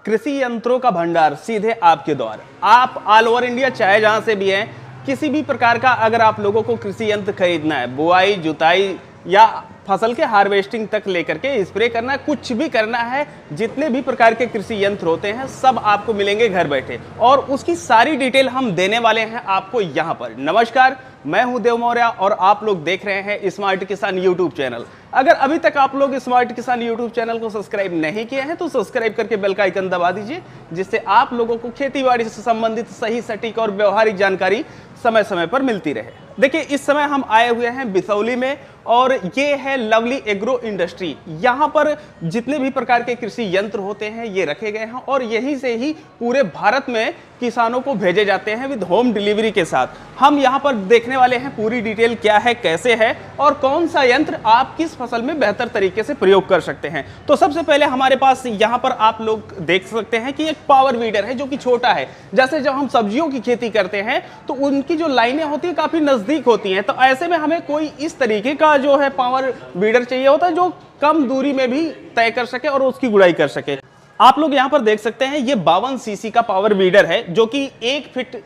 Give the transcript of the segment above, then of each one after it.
कृषि यंत्रों का भंडार सीधे आपके द्वार। आप ऑल ओवर इंडिया चाहे जहां से भी हैं, किसी भी प्रकार का अगर आप लोगों को कृषि यंत्र खरीदना है, बुआई जुताई या फसल के हार्वेस्टिंग तक लेकर के स्प्रे करना, कुछ भी करना है, जितने भी प्रकार के कृषि यंत्र होते हैं सब आपको मिलेंगे घर बैठे, और उसकी सारी डिटेल हम देने वाले हैं आपको यहाँ पर। नमस्कार, मैं हूं देव मौर्य और आप लोग देख रहे हैं स्मार्ट किसान यूट्यूब चैनल। अगर अभी तक आप लोग स्मार्ट किसान यूट्यूब चैनल को सब्सक्राइब नहीं किए हैं तो सब्सक्राइब करके बेल का आइकन दबा दीजिए, जिससे आप लोगों को खेतीबाड़ी से संबंधित सही, सटीक और व्यवहारिक जानकारी समय समय पर मिलती रहे। देखिए, इस समय हम आए हुए हैं बिसौली में और ये है लवली एग्रो इंडस्ट्री। यहाँ पर जितने भी प्रकार के कृषि यंत्र होते हैं ये रखे गए हैं और यहीं से ही पूरे भारत में किसानों को भेजे जाते हैं विद होम डिलीवरी के साथ। हम यहाँ पर देखने वाले हैं पूरी डिटेल क्या है, कैसे है और कौन सा यंत्र आप किस फसल में बेहतर तरीके से प्रयोग कर सकते हैं। तो सबसे पहले हमारे पास यहाँ पर आप लोग देख सकते हैं कि एक पावर वीडर है जो कि छोटा है। जैसे जब हम सब्जियों की खेती करते हैं तो उनकी जो लाइनें होती है काफी नजदीक होती हैं, तो ऐसे में हमें कोई इस तरीके का जो है पावर वीडर चाहिए होता है जो कम दूरी में भी तय कर सके और उसकी गुड़ाई कर सके। आप लोग यहाँ पर देख सकते हैं ये 52 सीसी का पावर वीडर है जो कि 1 फीट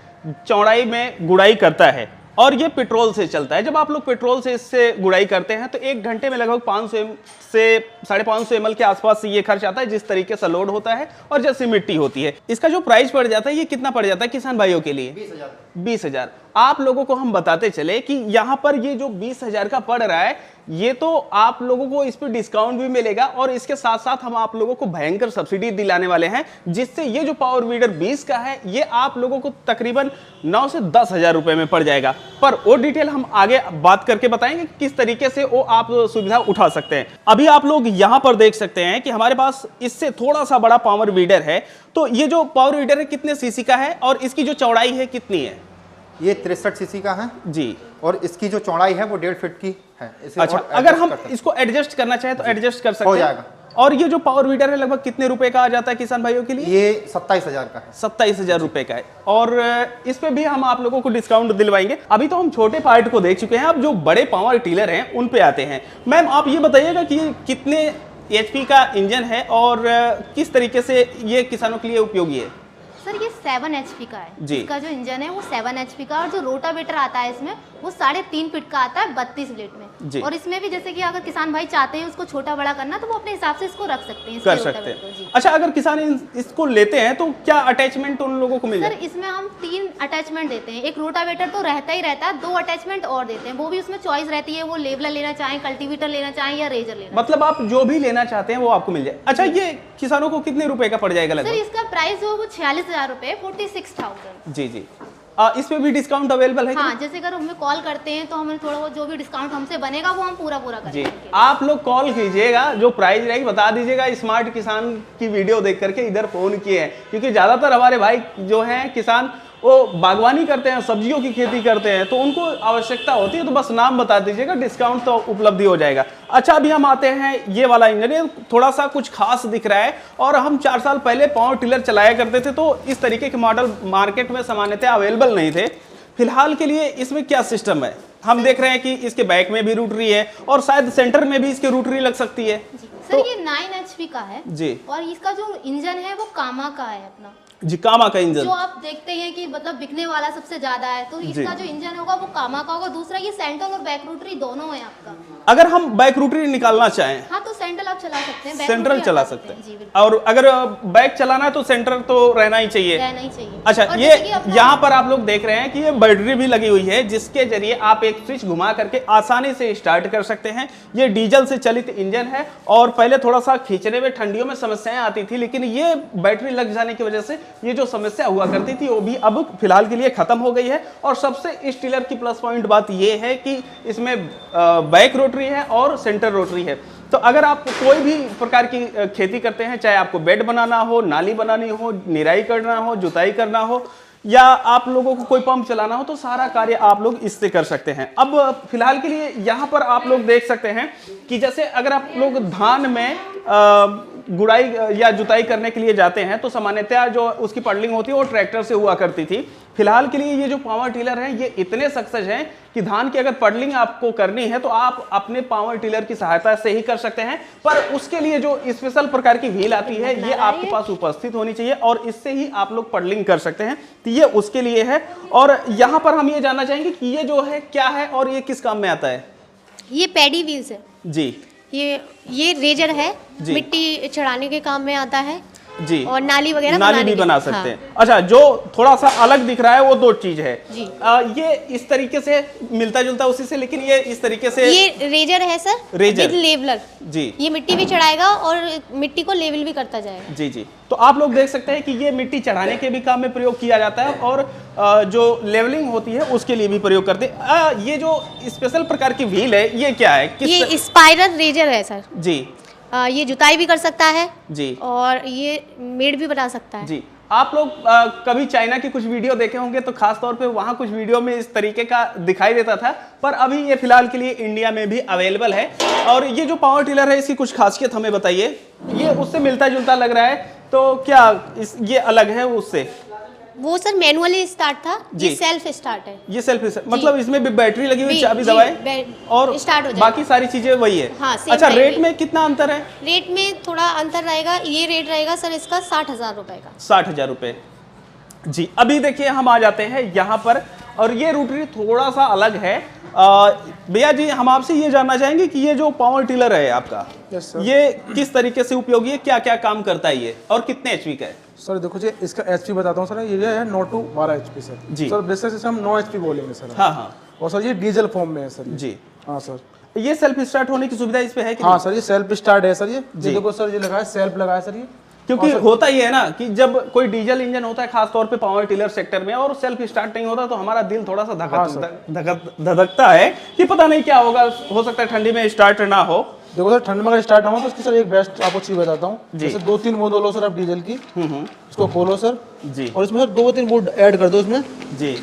चौड़ाई में गुड़ाई करता है और ये पेट्रोल से चलता है। जब आप लोग पेट्रोल से इससे गुड़ाई करते हैं तो 1 घंटे में लगभग 500 से 550 ml के आसपास ये खर्च आता है, जिस तरीके से लोड होता है और जैसी मिट्टी होती है। इसका जो प्राइस पड़ जाता है, ये कितना पड़ जाता है किसान भाइयों के लिए? 20,000। आप लोगों को हम बताते चले कि यहाँ पर ये जो 20,000 का पड़ रहा है, ये तो आप लोगों को इस पर डिस्काउंट भी मिलेगा और इसके साथ साथ हम आप लोगों को भयंकर सब्सिडी दिलाने वाले हैं, जिससे ये जो पावर वीडर 20 का है ये आप लोगों को तकरीबन 9 से 10,000 रुपए में पड़ जाएगा। पर वो डिटेल हम आगे बात करके बताएंगे किस तरीके से वो आप सुविधा उठा सकते हैं। अभी आप लोग यहाँ पर देख सकते हैं कि हमारे पास इससे थोड़ा सा बड़ा पावर वीडर है। तो ये जो पावर वीडर है कितने सीसी का है और इसकी जो चौड़ाई है कितनी है? ये 63 सीसी का है जी, और इसकी जो चौड़ाई है वो 1.5 फीट की है। अच्छा, अगर हम इसको एडजस्ट करना चाहें तो एडजस्ट कर सकते हैं, हो जाएगा। और ये जो पावर वीडर है लगभग कितने रुपए का आ जाता है किसान भाइयों के लिए? ये 27,000 का है। 27,000 रुपए का है और इस पे भी हम आप लोगों को डिस्काउंट दिलवाएंगे। अभी तो हम छोटे पार्ट को देख चुके हैं, अब जो बड़े पावर टीलर हैं उन पे आते हैं। मैम, आप ये बताइएगा कि ये कितने HP का इंजन है और किस तरीके से ये किसानों के लिए उपयोगी है? सर, ये 7 HP का है जी। इसका जो इंजन है वो 7 HP का और जो रोटावेटर आता है इसमें वो 3.5 फीट का आता है 32 ब्लेड में। और इसमें भी जैसे कि अगर किसान भाई चाहते हैं उसको छोटा बड़ा करना तो वो अपने हिसाब से इसको रख सकते हैं, कर सकते हैं। अच्छा, अगर किसान इसको लेते हैं तो क्या अटैचमेंट उन लोगों को मिल जाए? सर, इसमें हम 3 अटैचमेंट देते हैं। एक रोटावेटर तो रहता ही रहता है, 2 अटैचमेंट और देते हैं। वो भी उसमें चॉइस रहती है, वो लेवलर लेना चाहें, कल्टीवेटर लेना चाहें या रेजर लेना। मतलब आप जो भी लेना चाहते हैं वो आपको मिल जाए। अच्छा, ये किसानों को कितने रुपए का पड़ जाएगा लगभग? सर, इसका प्राइस वो 46,000 रुपए, 46,000। जी जी। इस पे भी डिस्काउंट अवेलेबल है? हाँ, जैसे अगर हमें कॉल करते हैं तो हमें थोड़ा जो भी डिस्काउंट हमसे बनेगा वो हम पूरा करेंगे। जी, आप लोग कॉल कीजिएगा, जो प्राइस रहेगी बता दीजिएगा। स्मार्ट किसान की वीडियो देख करके इधर फोन किए हैं, क्योंकि ज्यादातर हमारे भाई जो हैं किसान वो बागवानी करते हैं, सब्जियों की खेती करते हैं, तो उनको आवश्यकता होती है। तो बस नाम बता दीजिएगा, डिस्काउंट तो उपलब्धि हो जाएगा। अच्छा, अभी हम आते हैं ये वाला इंजन। ये थोड़ा सा कुछ खास दिख रहा है और हम 4 साल पहले पावर टिलर चलाया करते थे तो इस तरीके के मॉडल मार्केट में सामान्यतः अवेलेबल नहीं थे। फिलहाल के लिए इसमें क्या सिस्टम है? हम देख रहे हैं कि इसके बैक में भी रोटरी है और शायद सेंटर में भी इसके रोटरी लग सकती है। सर, ये 9 HP का है जी, और इसका जो इंजन है वो कामा का है अपना जी। कामा का इंजन जो आप देखते हैं कि मतलब बिकने वाला सबसे ज्यादा है, तो इसका जो इंजन होगा वो कामा का होगा। दूसरा, ये सेंट्रल और बैक रोटरी दोनों है आपका। अगर हम बैक रोटरी निकालना चाहें हाँ तो सेंट्रल आप चला सकते हैं, सेंट्रल चला सकते हैं। और अगर बैक चलाना है तो सेंट्रल तो रहना ही चाहिए। अच्छा, ये यहाँ पर आप लोग देख रहे हैं कि ये बैटरी भी लगी हुई है, जिसके जरिए आप एक स्विच घुमा करके आसानी से स्टार्ट कर सकते हैं। ये डीजल से चलित इंजन है और पहले थोड़ा सा खींचने में ठंडियों में समस्याएं आती थी, लेकिन ये बैटरी लग जाने की वजह से ये जो समस्या हुआ करती थी वो भी अब फिलहाल के लिए खत्म हो गई है। और सबसे इस टिलर की प्लस पॉइंट बात ये है कि इसमें बैक रोटरी है और सेंटर रोटरी है। तो अगर आप कोई भी प्रकार की खेती करते हैं, चाहे आपको बेड बनाना हो, नाली बनानी हो, निराई करना हो, जुताई करना हो या आप लोगों को कोई पंप चलाना हो, तो सारा कार्य आप लोग इससे कर सकते हैं। अब फिलहाल के लिए यहाँ पर आप लोग देख सकते हैं कि जैसे अगर आप लोग धान में गुड़ाई या जुताई करने के लिए जाते हैं तो सामान्यतः जो उसकी पडलिंग होती है वो ट्रैक्टर से हुआ करती थी। फिलहाल के लिए ये जो पावर टिलर हैं ये इतने सक्सेस हैं कि धान की अगर पडलिंग आपको करनी है तो आप अपने पावर टिलर की सहायता से ही कर सकते हैं, पर उसके लिए जो स्पेशल प्रकार की व्हील आती है ये आपके पास उपस्थित होनी चाहिए और इससे ही आप लोग पडलिंग कर सकते हैं। तो ये उसके लिए है। और यहाँ पर हम ये जानना चाहेंगे कि ये जो है क्या है और ये किस काम में आता है? ये पैडी व्हील्स है जी। ये रेजर है, मिट्टी चढ़ाने के काम में आता है जी, और नाली वगैरह नाली भी बना सकते हैं। अच्छा, जो थोड़ा सा अलग दिख रहा है वो दो चीज है जी। ये इस तरीके से मिलता जुलता उसी से, लेकिन ये इस तरीके से ये रेजर है सर, रेजर विद लेवलर जी। ये मिट्टी भी चढ़ाएगा और मिट्टी को लेवल भी करता जाएगा। जी जी। तो आप लोग देख सकते हैं कि ये मिट्टी चढ़ाने के भी काम में प्रयोग किया जाता है और जो लेवलिंग होती है उसके लिए भी प्रयोग करते हैं। ये जो स्पेशल प्रकार की व्हील है ये क्या है? ये स्पाइरल रेजर है सर जी। ये जुताई भी कर सकता है जी और ये मेड़ भी बना सकता है जी। आप लोग कभी चाइना की कुछ वीडियो देखे होंगे तो खास तौर पे वहाँ कुछ वीडियो में इस तरीके का दिखाई देता था, पर अभी ये फिलहाल के लिए इंडिया में भी अवेलेबल है। और ये जो पावर टिलर है इसकी कुछ खासियत हमें बताइए। ये उससे मिलता जुलता लग रहा है, तो क्या ये अलग है उससे? वो सर मैनुअली स्टार्ट था, ये सेल्फ स्टार्ट है। ये सेल्फ मतलब इसमें भी बैटरी लगी हुई, चाबी दबाए और स्टार्ट हो जाए, बाकी सारी चीजें वही है। हाँ, अच्छा, रेट में कितना अंतर है? रेट में थोड़ा अंतर रहेगा। ये रेट रहेगा सर इसका 60,000 रुपए का। 60,000 रुपए जी। अभी देखिए हम आ जाते हैं यहाँ पर और ये रोटरी थोड़ा सा अलग है। भैया जी, हम आपसे ये जानना चाहेंगे कि ये जो पावर टिलर है आपका, ये किस तरीके से उपयोगी है, क्या क्या काम करता है ये और कितने एचपी का है? सर देखो जी, इसका एचपी बताता हूँ सर। ये है 9 to 12 HP sir ji. Sir basic से हम 9 एचपी बोलेंगे सर। हाँ हाँ। और सर ये डीजल फॉर्म में है सर जी। हाँ सर। ये सेल्फ स्टार्ट होने की सुविधा इस पे है कि हाँ सर, ये सेल्फ स्टार्ट है सर। ये देखो सर, ये लगा है सेल्फ लगा है सर। ये क्योंकि होता ही है ना कि जब कोई डीजल इंजन होता है खास तौर पे पावर टिलर सेक्टर में और सेल्फ स्टार्ट नहीं होता तो हमारा दिल थोड़ा सा धड़कता है कि पता नहीं क्या होगा, हो सकता है ठंडी में स्टार्ट ना हो। देखो सर, ठंड में अगर स्टार्ट ना हो तो इसकी सर एक बेस्ट आपको चीज बताता हूँ। जैसे 2-3 बूंद लो सर आप डीजल की, इसको खोलो सर जी, और इसमें सर 2-3 बूंद ऐड कर दो इसमें जी।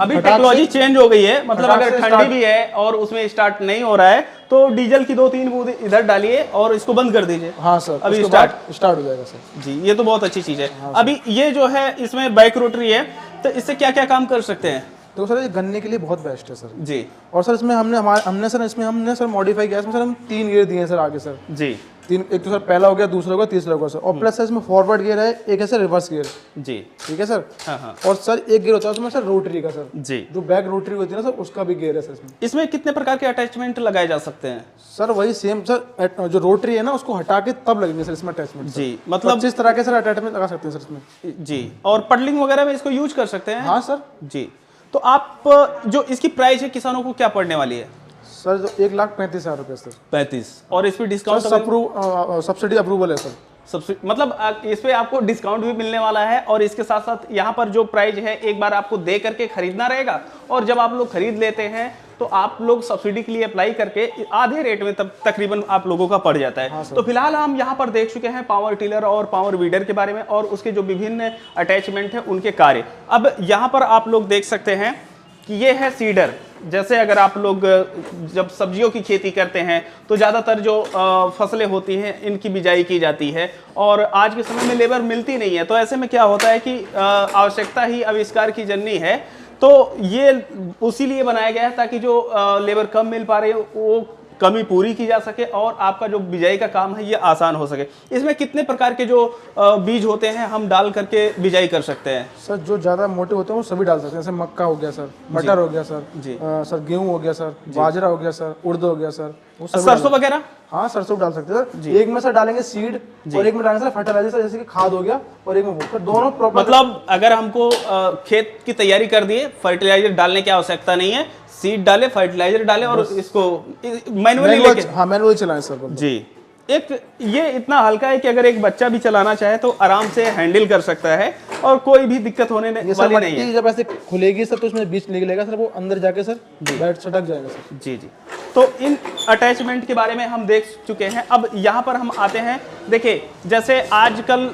अभी टेक्नोलॉजी चेंज हो गई है, मतलब अगर ठंडी भी है और उसमें स्टार्ट नहीं हो रहा है तो डीजल की 2-3 बूंद इधर डालिए और इसको बंद कर दीजिए। हाँ सर, अभी स्टार्ट हो जाएगा सर जी। ये तो बहुत अच्छी चीज है। अभी ये जो है इसमें बाइक रोटरी है, तो इससे क्या क्या काम कर सकते हैं? तो सर ये गन्ने के लिए बहुत बेस्ट है सर जी। और सर इसमें हमने सर मॉडिफाई किया। इसमें सर हम 3 गियर दिए हैं सर आगे सर जी। 3, एक तो सर पहला हो गया, दूसरा होगा, तीसरा होगा सर। और प्लस सर इसमें फॉरवर्ड गियर है, एक है सर रिवर्स गियर जी। ठीक है सर। हाँ हाँ। और सर एक गियर होता है उसमें सर रोटरी का सर जी, जो बैक रोटरी होती है ना सर, उसका भी गियर है सर इसमें। इसमें कितने प्रकार के अटैचमेंट लगाए जा सकते हैं? सर वही सेम सर, जो रोटरी है ना उसको हटा के तब लगेंगे सर इसमें अटैचमेंट जी। मतलब जिस तरह के सर अटैचमेंट लगा सकते हैं सर इसमें जी। और पडलिंग वगैरह में इसको यूज कर सकते हैं? हाँ सर जी। तो आप जो इसकी प्राइस है किसानों को क्या पड़ने वाली है? सर जो 1,35,000 रुपये सर। 35। और इस पे डिस्काउंट सब्सिडी अप्रूवल है सर। सब्सिडी मतलब इस पे आपको डिस्काउंट भी मिलने वाला है। और इसके साथ साथ यहाँ पर जो प्राइस है एक बार आपको दे करके खरीदना रहेगा, और जब आप लोग खरीद लेते हैं तो आप लोग सब्सिडी के लिए अप्लाई करके आधे रेट में तब तकरीबन आप लोगों का पड़ जाता है। हाँ, तो फिलहाल हम यहाँ पर देख चुके हैं पावर टिलर और पावर वीडर के बारे में और उसके जो विभिन्न अटैचमेंट है उनके कार्य। अब यहाँ पर आप लोग देख सकते हैं कि ये है सीडर। जैसे अगर आप लोग जब सब्जियों की खेती करते हैं तो ज़्यादातर जो फसलें होती हैं इनकी बिजाई की जाती है और आज के समय में लेबर मिलती नहीं है, तो ऐसे में क्या होता है कि आवश्यकता ही आविष्कार की जननी है। तो ये उसी लिए बनाया गया है ताकि जो लेबर कम मिल पा रही है वो कमी पूरी की जा सके और आपका जो बिजाई का काम है ये आसान हो सके। इसमें कितने प्रकार के जो बीज होते हैं हम डाल करके बिजाई कर सकते हैं? सर जो ज़्यादा मोटे होते हैं वो सभी डाल सकते हैं। जैसे मक्का हो गया सर, मटर हो गया सर जी, सर गेहूं हो गया सर, बाजरा हो गया सर, उड़द हो गया सर, सरसों वगैरह। हाँ सरसों डाल सकते हैं सर। एक में सर डालेंगे सीड और एक में डालेंगे सर फर्टिलाइजर, जैसे कि खाद हो गया, और एक में वो दोनों प्रॉपर। मतलब अगर हमको खेत की तैयारी कर दिए, फर्टिलाइजर डालने की आवश्यकता नहीं है, सीड डाले, फर्टिलाइजर डाले और इसको मैनुअली लेके मैनुअली चलाएं सर जी। एक ये इतना हल्का है कि अगर एक बच्चा भी चलाना चाहे तो आराम से हैंडल कर सकता है। और कोई भी दिक्कत होने ये सर वाली नहीं है। मट्टी जब ऐसे खुलेगी सर तो उसमें बीज निकलेगा सर, वो अंदर जाके सर बैठ सटक जाएगा सर। जी जी। तो इन अटैचमेंट के बारे में हम देख चुके हैं। अब यहाँ पर हम आते हैं, देखिए जैसे आजकल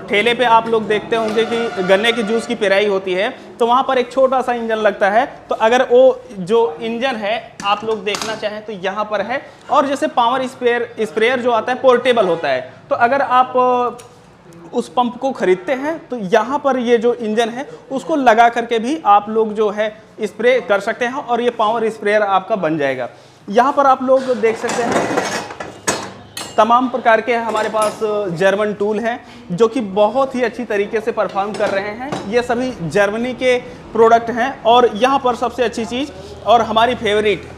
ठेले पे आप लोग देखते होंगे कि गन्ने की जूस की पेराई होती है, तो वहाँ पर एक छोटा सा इंजन लगता है। तो अगर वो जो इंजन है आप लोग देखना चाहें तो यहाँ पर है। और जैसे पावर स्प्रेयर जो आता है पोर्टेबल होता है, तो अगर आप उस पंप को खरीदते हैं तो यहाँ पर ये जो इंजन है उसको लगा करके भी आप लोग जो है स्प्रे कर सकते हैं और ये पावर स्प्रेयर आपका बन जाएगा। यहाँ पर आप लोग देख सकते हैं तमाम प्रकार के हमारे पास जर्मन टूल हैं जो कि बहुत ही अच्छी तरीके से परफॉर्म कर रहे हैं। ये सभी जर्मनी के प्रोडक्ट हैं। और यहाँ पर सबसे अच्छी चीज़ और हमारी फेवरेट,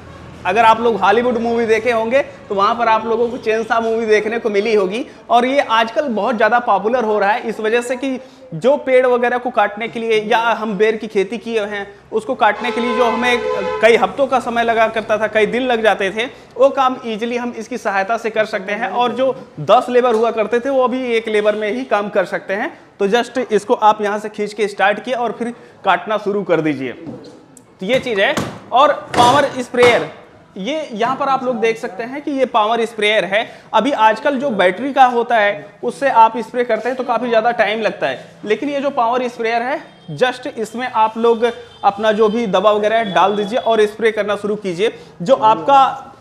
अगर आप लोग हॉलीवुड मूवी देखे होंगे तो वहाँ पर आप लोगों को चेनसा मूवी देखने को मिली होगी। और ये आजकल बहुत ज़्यादा पॉपुलर हो रहा है इस वजह से कि जो पेड़ वगैरह को काटने के लिए या हम बेर की खेती किए हैं उसको काटने के लिए जो हमें कई हफ्तों का समय लगा करता था, कई दिन लग जाते थे, वो काम ईजिली हम इसकी सहायता से कर सकते हैं। और जो 10 लेबर हुआ करते थे वो अभी 1 लेबर में ही काम कर सकते हैं। तो जस्ट इसको आप यहाँ से खींच के स्टार्ट किए और फिर काटना शुरू कर दीजिए। तो ये चीज़ है। और पावर स्प्रेयर, ये यहाँ पर आप लोग देख सकते हैं कि ये पावर स्प्रेयर है। अभी आजकल जो बैटरी का होता है उससे आप स्प्रे करते हैं तो काफ़ी ज़्यादा टाइम लगता है, लेकिन ये जो पावर स्प्रेयर है जस्ट इसमें आप लोग अपना जो भी दवा वगैरह डाल दीजिए और स्प्रे करना शुरू कीजिए। जो आपका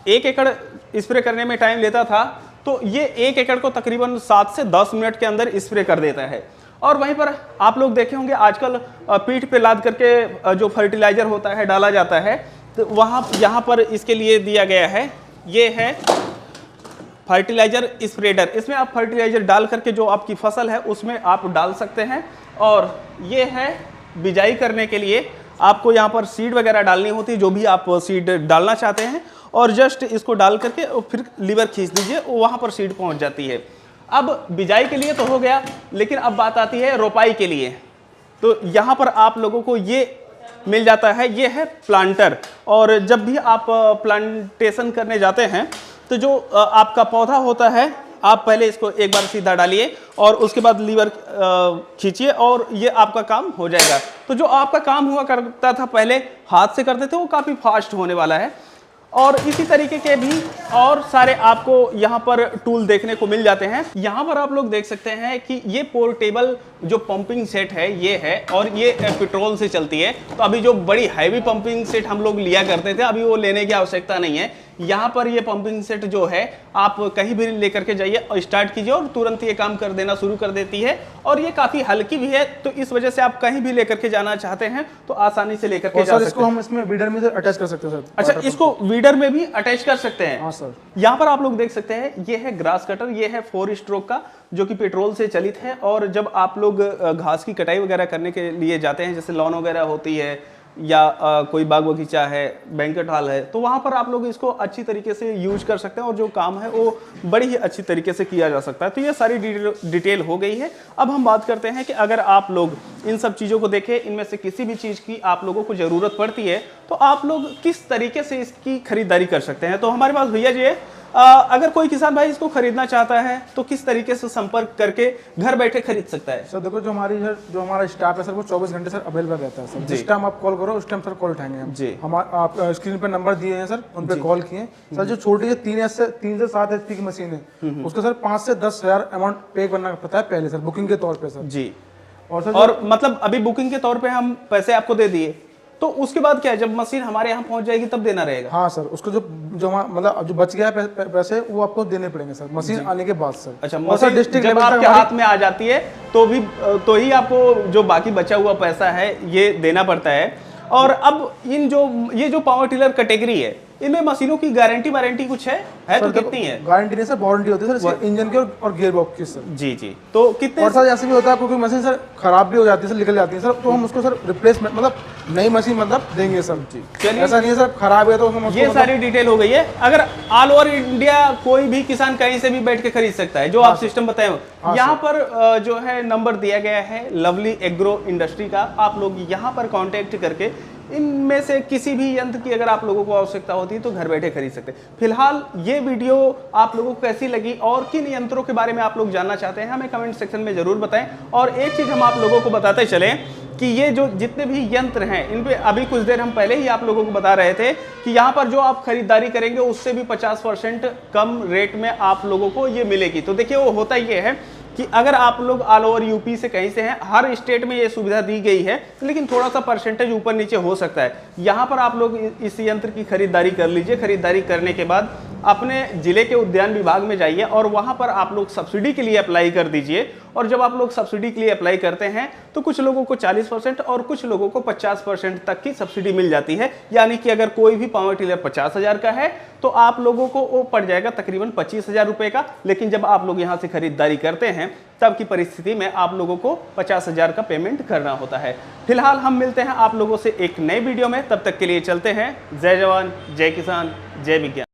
1 एकड़ स्प्रे करने में टाइम लेता था तो ये 1 एकड़ को तकरीबन 7 से 10 मिनट के अंदर स्प्रे कर देता है। और वहीं पर आप लोग देखे होंगे आजकल पीठ पे लाद करके जो फर्टिलाइजर होता है डाला जाता है, तो वहाँ यहाँ पर इसके लिए दिया गया है, ये है फर्टिलाइजर स्प्रेडर। इसमें आप फर्टिलाइजर डाल करके जो आपकी फसल है उसमें आप डाल सकते हैं। और ये है बिजाई करने के लिए, आपको यहाँ पर सीड वगैरह डालनी होती है, जो भी आप सीड डालना चाहते हैं, और जस्ट इसको डाल करके और फिर लीवर खींच दीजिए, वहाँ पर सीड पहुँच जाती है। अब बिजाई के लिए तो हो गया, लेकिन अब बात आती है रोपाई के लिए। तो यहाँ पर आप लोगों को ये मिल जाता है, ये है प्लांटर। और जब भी आप प्लांटेशन करने जाते हैं तो जो आपका पौधा होता है आप पहले इसको एक बार सीधा डालिए और उसके बाद लीवर खींचिए और ये आपका काम हो जाएगा। तो जो आपका काम हुआ करता था पहले हाथ से करते थे वो काफ़ी फास्ट होने वाला है। और इसी तरीके के भी और सारे आपको यहाँ पर टूल देखने को मिल जाते हैं। यहाँ पर आप लोग देख सकते हैं कि ये पोर्टेबल जो पंपिंग सेट है ये है, और ये पेट्रोल से चलती है। तो अभी जो बड़ी हैवी पंपिंग सेट हम लोग लिया करते थे अभी वो लेने की आवश्यकता नहीं है। यहाँ पर ये पंपिंग सेट जो है आप कहीं भी लेकर के जाइए और स्टार्ट कीजिए और तुरंत ये काम कर देना शुरू कर देती है। और ये काफ़ी हल्की भी है, तो इस वजह से आप कहीं भी लेकर के जाना चाहते हैं तो आसानी से लेकर के जा सकते हैं। इसको हम इसमें वीडर में अटैच कर सकते हैं सर। अच्छा, इसको वीडर में भी अटैच कर सकते हैं। हाँ सर। यहाँ पर आप लोग देख सकते हैं ये है ग्रास कटर, ये है 4 स्ट्रोक का जो कि पेट्रोल से चलित है। और जब आप लोग घास की कटाई वगैरह करने के लिए जाते हैं, जैसे लॉन वगैरह होती है या कोई बाग बगीचा है, बैंकेट हॉल है, तो वहाँ पर आप लोग इसको अच्छी तरीके से यूज कर सकते हैं और जो काम है वो बड़ी ही अच्छी तरीके से किया जा सकता है। तो ये सारी डिटेल हो गई है। अब हम बात करते हैं कि अगर आप लोग इन सब चीज़ों को देखें, इनमें से किसी भी चीज़ की आप लोगों को ज़रूरत पड़ती है तो आप लोग किस तरीके से इसकी खरीदारी कर सकते हैं। तो हमारे पास भैया जी है, अगर कोई किसान भाई इसको खरीदना चाहता है तो किस तरीके से संपर्क करके घर बैठे खरीद सकता है। सर देखो, जो हमारा स्टाफ है सर वो 24 घंटे सर अवेलेबल रहता है सर। जिस टाइम आप कॉल करो उस टाइम सर कॉल उठाएंगे हम जी। आप स्क्रीन पे नंबर दिए हैं सर, उन पे कॉल किए सर। जो छोटी है 3 से 7 HP की मशीन है उसका सर 5 से 10 हज़ार अमाउंट पे करना पड़ता है पहले सर, बुकिंग के तौर पे सर जी। और सर और मतलब अभी बुकिंग के तौर पे हम पैसे आपको दे दिए तो उसके बाद क्या है, जब मशीन हमारे यहाँ पहुंच जाएगी तब देना रहेगा। हाँ सर, उसको जो मतलब जो बच गया है पैसे वो आपको देने पड़ेंगे सर मशीन आने के बाद सर। अच्छा, मशीन डिस्ट्रिक्ट जब आपके हाथ में आ जाती है तो ही आपको जो बाकी बचा हुआ पैसा है ये देना पड़ता है। और अब ये जो पावर टिलर कैटेगरी है इनमें मशीनों की गारंटी कुछ है तो कितनी है? गारंटी नहीं सर, वारंटी होती है सर इंजन की और गियर बॉक्स की सर। जी जी। तो कितने? और सर ऐसे भी होता है क्योंकि मशीन सर खराब भी हो जाती है सर, निकल जाती है सर, तो हम उसको सर रिप्लेसमेंट मतलब नई मशीन मतलब देंगे सर जी। चलिए, ऐसा नहीं है सर खराब है तो हम ये सारी डिटेल हो गई है। अगर ऑल ओवर इंडिया कोई भी किसान कहीं से भी बैठ के खरीद सकता है जो आप सिस्टम बताए हो। यहाँ पर जो है नंबर दिया गया है लवली एग्रो इंडस्ट्री का, आप लोग यहाँ पर कॉन्टेक्ट करके इनमें से किसी भी यंत्र की अगर आप लोगों को आवश्यकता होती है तो घर बैठे खरीद सकते हैं। फिलहाल ये वीडियो आप लोगों को कैसी लगी और किन यंत्रों के बारे में आप लोग जानना चाहते हैं हमें कमेंट सेक्शन में जरूर बताएं। और एक चीज़ हम आप लोगों को बताते चलें कि ये जो जितने भी यंत्र हैं इन पे अभी कुछ देर हम पहले ही आप लोगों को बता रहे थे कि यहाँ पर जो आप खरीदारी करेंगे उससे भी 50% कम रेट में आप लोगों को ये मिलेगी। तो देखिए वो होता ये है कि अगर आप लोग ऑल ओवर यूपी से कहीं से हैं, हर स्टेट में ये सुविधा दी गई है, लेकिन थोड़ा सा परसेंटेज ऊपर नीचे हो सकता है। यहाँ पर आप लोग इस यंत्र की खरीदारी कर लीजिए। खरीदारी करने के बाद अपने जिले के उद्यान विभाग में जाइए और वहाँ पर आप लोग सब्सिडी के लिए अप्लाई कर दीजिए। और जब आप लोग सब्सिडी के लिए अप्लाई करते हैं तो कुछ लोगों को 40% और कुछ लोगों को 50% तक की सब्सिडी मिल जाती है। यानी कि अगर कोई भी पावर टिलर 50,000 का है तो आप लोगों को वो पड़ जाएगा तकरीबन 25,000 रुपये का। लेकिन जब आप लोग यहाँ से खरीदारी करते हैं तब की परिस्थिति में आप लोगों को 50,000 का पेमेंट करना होता है। फिलहाल हम मिलते हैं आप लोगों से एक नए वीडियो में, तब तक के लिए चलते हैं। जय जवान, जय किसान, जय विज्ञान।